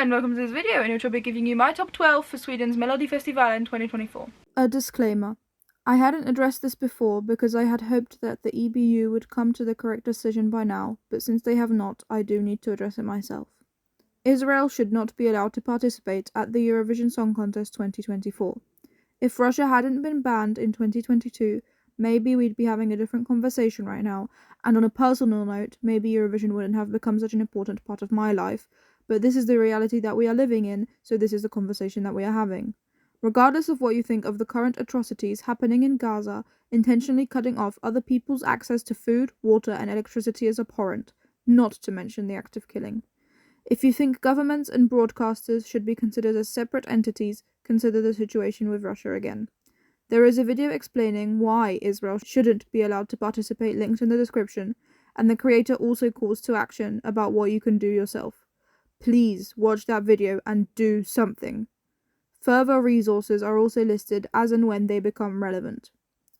and welcome to this video in which I'll be giving you my top 12 for Sweden's Melodifestivalen 2024. A disclaimer. I hadn't addressed this before because I had hoped that the EBU would come to the correct decision by now, but since they have not, I do need to address it myself. Israel should not be allowed to participate at the Eurovision Song Contest 2024. If Russia hadn't been banned in 2022, maybe we'd be having a different conversation right now, and on a personal note, maybe Eurovision wouldn't have become such an important part of my life, but this is the reality that we are living in, so this is the conversation that we are having. Regardless of what you think of the current atrocities happening in Gaza, intentionally cutting off other people's access to food, water, and electricity is abhorrent, not to mention the act of killing. If you think governments and broadcasters should be considered as separate entities, consider the situation with Russia again. There is a video explaining why Israel shouldn't be allowed to participate linked in the description, and the creator also calls to action about what you can do yourself. Please watch that video and do something. Further resources are also listed as and when they become relevant.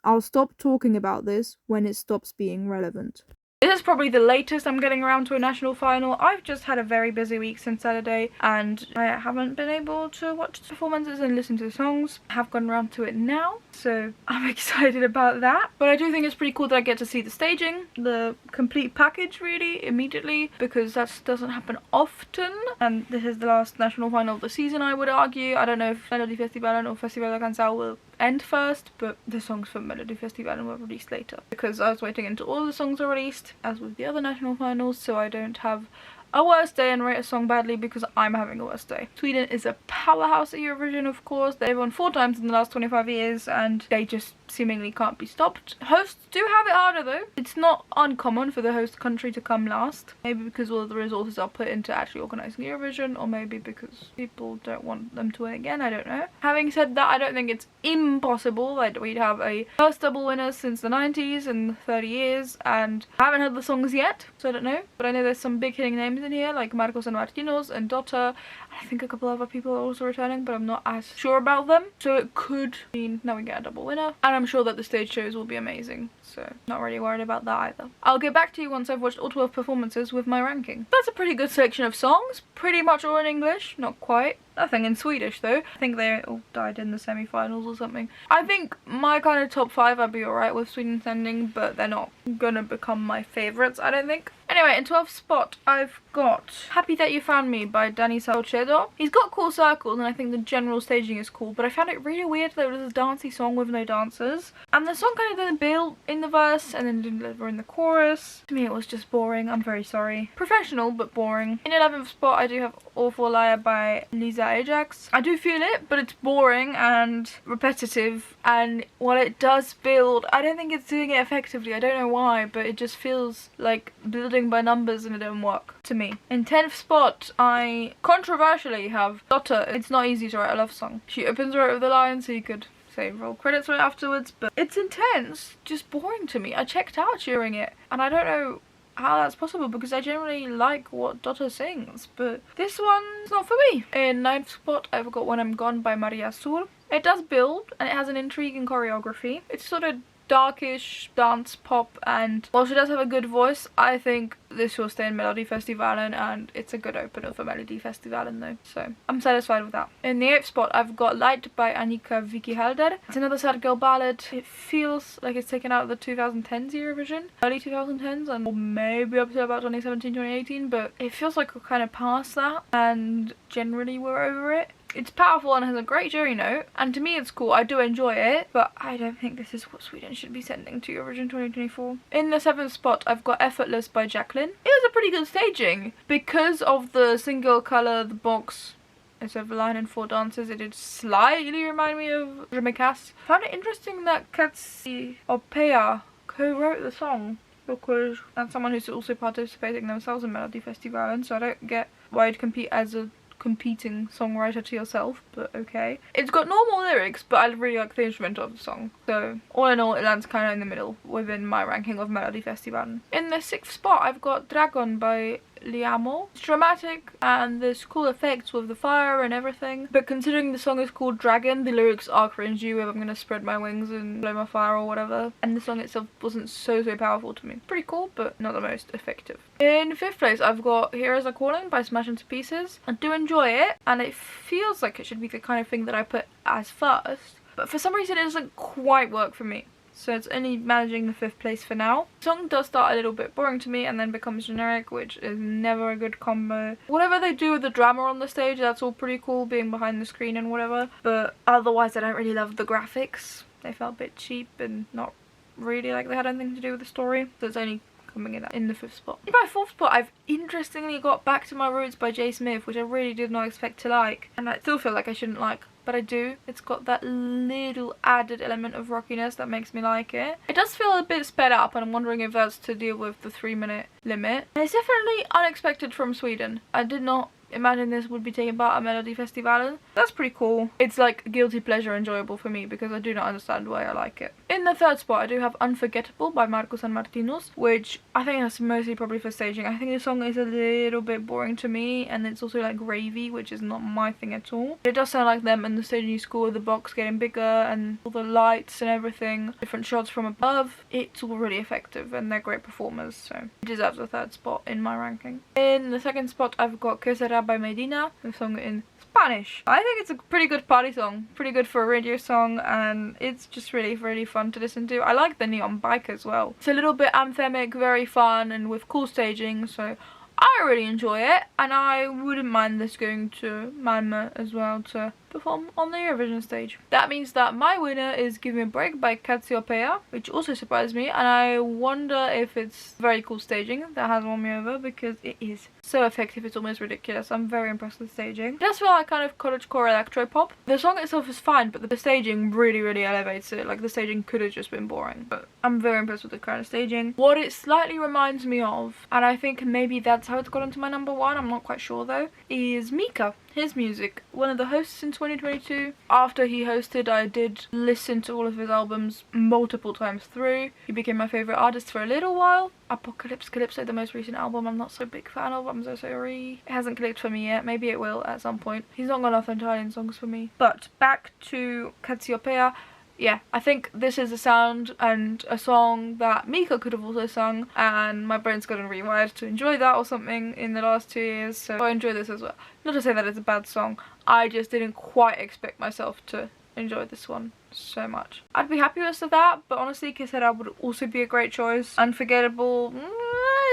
I'll stop talking about this when it stops being relevant. This is probably the latest I'm getting around to a national final. I've just had a very busy week since Saturday and I haven't been able to watch the performances and listen to the songs. I have gotten around to it now, so I'm excited about that. But I do think it's pretty cool that I get to see the staging, the complete package really, immediately, because that doesn't happen often. And this is the last national final of the season, I would argue. I don't know if Melodifestivalen or Festival de Canção will end first, but the songs from Melodifestivalen were released later because I was waiting until all the songs were released, as with the other national finals, so I don't have a worst day and rate a song badly because I'm having a worst day. Sweden is a powerhouse at Eurovision, of course. They've won 4 times in the last 25 years and they just seemingly can't be stopped. Hosts do have it harder though. It's not uncommon for the host country to come last. Maybe because all of the resources are put into actually organising Eurovision, or maybe because people don't want them to win again, I don't know. Having said that, I don't think it's impossible that we'd have a first double winner since the 90s in 30 years, and I haven't heard the songs yet, so I don't know. But I know there's some big hitting names in here like Marcos and Martinos and Dotter. I think a couple other people are also returning, but I'm not as sure about them. So it could mean now we get a double winner. And I'm sure that the stage shows will be amazing. So not really worried about that either. I'll get back to you once I've watched all 12 performances with my ranking. That's a pretty good selection of songs. Pretty much all in English. Not quite. Nothing in Swedish though. I think they all died in the semi-finals or something. I think my kind of top 5 I'd be alright with Sweden sending, but they're not gonna become my favourites, I don't think. Anyway, in 12th spot I've got Happy That You Found Me by Danny Saucedo. He's got cool circles and I think the general staging is cool, but I found it really weird that it was a dancey song with no dancers. And the song kind of didn't build in the verse and then didn't deliver in the chorus. To me it was just boring, I'm very sorry. Professional, but boring. In 11th spot I do have Awful Liar by Lisa Ajax. I do feel it, but it's boring and repetitive, and while it does build, I don't think it's doing it effectively. I don't know why, but it just feels like building by numbers and it didn't work to me. In 10th spot I controversially have Dotter. It's not easy to write a love song. She opens right with the line, so you could say roll credits right afterwards, but it's intense, just boring to me. I checked out during it and I don't know how that's possible because I generally like what Dotter sings, but this one's not for me. In 9th spot I've got When I'm Gone by Maria Sur. It does build and it has an intriguing choreography. It's sort of darkish dance pop, and while she does have a good voice, I think this will stay in Melodifestivalen, and it's a good opener for Melodifestivalen though, so I'm satisfied with that. In the 8th spot I've got Light by Annika Vicky Halder. It's another sad girl ballad. It feels like it's taken out of the 2010s Eurovision, early 2010s, and or maybe up to about 2017, 2018, but it feels like we're kind of past that and generally we're over it. It's powerful and has a great jury note, and to me it's cool. I do enjoy it, but I don't think this is what Sweden should be sending to Eurovision 2024. In the 7th spot I've got Effortless by Jacqueline. It was a pretty good staging. Because of the single colour, the box, instead of a line and 4 dances, it did slightly remind me of Je me casse. I found it interesting that Katsi Opea co-wrote the song, because that's someone who's also participating themselves in Melodifestivalen, so I don't get why you'd compete as a competing songwriter to yourself, but okay. It's got normal lyrics, but I really like the instrumental of the song, so all in all it lands kind of in the middle within my ranking of Melodifestivalen. In the 6th spot I've got Dragon by Liamo. It's dramatic and there's cool effects with the fire and everything, but considering the song is called Dragon, the lyrics are cringy with I'm gonna spread my wings and blow my fire or whatever, and the song itself wasn't so powerful to me. Pretty cool, but not the most effective. In 5th place, I've got Heroes Are Calling by Smash Into Pieces. I do enjoy it, and it feels like it should be the kind of thing that I put as first, but for some reason it doesn't quite work for me. So it's only managing the 5th place for now. The song does start a little bit boring to me and then becomes generic, which is never a good combo. Whatever they do with the drama on the stage, that's all pretty cool, being behind the screen and whatever. But otherwise I don't really love the graphics. They felt a bit cheap and not really like they had anything to do with the story. So it's only coming in the 5th spot. In my 4th spot, I've interestingly got Back to My Roots by J. Smith, which I really did not expect to like. And I still feel like I shouldn't like, but I do. It's got that little added element of rockiness that makes me like it. It does feel a bit sped up, and I'm wondering if that's to deal with the 3-minute limit. And it's definitely unexpected from Sweden. I did not imagine this would be taken part at Melodifestivalen. That's pretty cool. It's like guilty pleasure enjoyable for me because I do not understand why I like it. In the 3rd spot, I do have Unforgettable by Marcos and Martinus, which I think that's mostly probably for staging. I think the song is a little bit boring to me, and it's also like ravey, which is not my thing at all. It does sound like them and the staging score with the box getting bigger and all the lights and everything, different shots from above. It's all really effective and they're great performers, so it deserves a 3rd spot in my ranking. In the 2nd spot, I've got Que Sera by Medina, the song in Spanish. I think it's a pretty good party song, pretty good for a radio song, and it's just really fun to listen to. I like the neon bike as well. It's a little bit anthemic, very fun, and with cool staging, so I really enjoy it, and I wouldn't mind this going to Malmö as well to perform on the Eurovision stage. That means that my winner is Give Me a Break by Cassiopeia, which also surprised me, and I wonder if it's very cool staging that has won me over, because it is so effective, it's almost ridiculous. I'm very impressed with the staging. It does feel like kind of cottagecore electro pop. The song itself is fine, but the staging really elevates it. Like, the staging could have just been boring, but I'm very impressed with the kind of staging. What it slightly reminds me of, and I think maybe that's how it's got into my number 1, I'm not quite sure though, is Mika. His music. One of the hosts in 2022. After he hosted, I did listen to all of his albums multiple times through. He became my favourite artist for a little while. Apocalypse Calypso, the most recent album, I'm not so big fan of. I'm so sorry. It hasn't clicked for me yet. Maybe it will at some point. He's not got enough Italian songs for me. But back to Cassiopeia. Yeah, I think this is a sound and a song that Mika could have also sung, and my brain's gotten rewired to enjoy that or something in the last 2 years, so I enjoy this as well. Not to say that it's a bad song, I just didn't quite expect myself to enjoy this one so much. I'd be happy with that, but honestly, Que Sera would also be a great choice. Unforgettable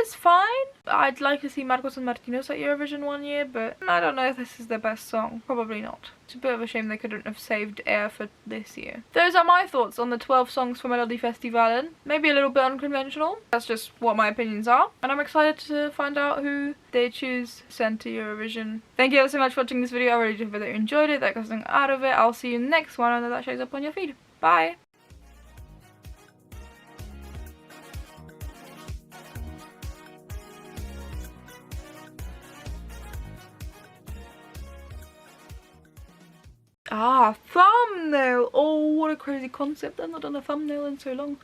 is fine. I'd like to see Marcos and Martinus at Eurovision one year, but I don't know if this is their best song. Probably not. It's a bit of a shame they couldn't have saved air for this year. Those are my thoughts on the 12 songs for Melodifestivalen. Maybe a little bit unconventional. That's just what my opinions are. And I'm excited to find out who they choose to send to Eurovision. Thank you all so much for watching this video. I really do hope that you enjoyed it, that got something out of it. I'll see you in the next one, and that shows up on your feed. Bye! Ah, thumbnail! Oh, what a crazy concept. I've not done a thumbnail in so long.